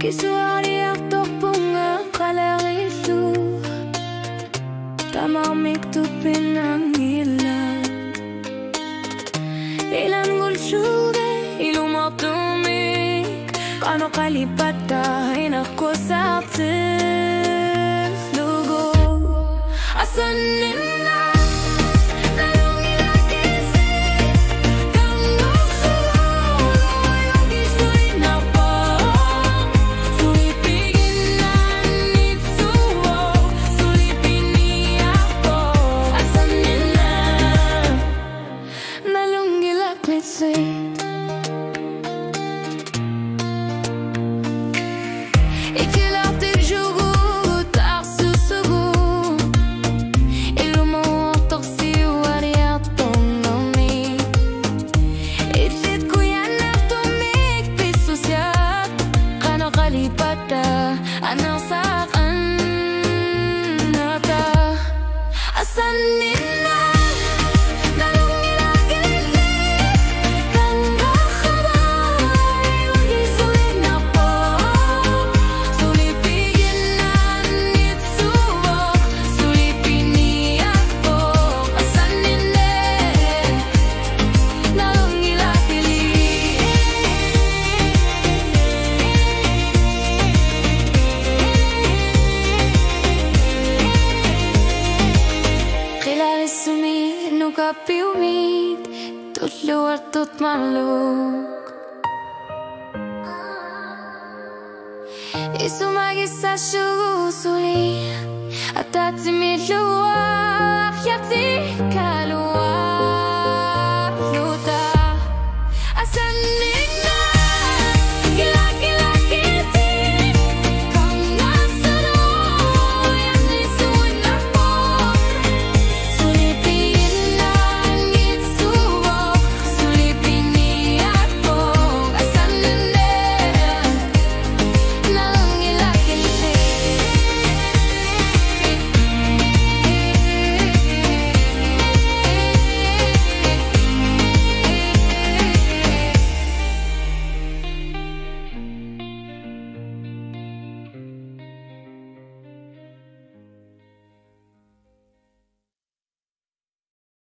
Kisuari aktok bunga kalaritu Tamamik tupin ang ilan Ilan gulsuge ilumatumik Kano kalipata inako sa lugo Asan nila Piumit tutluar tut maluk Isumagi sa shugu suli Atati mi luar Yapti ka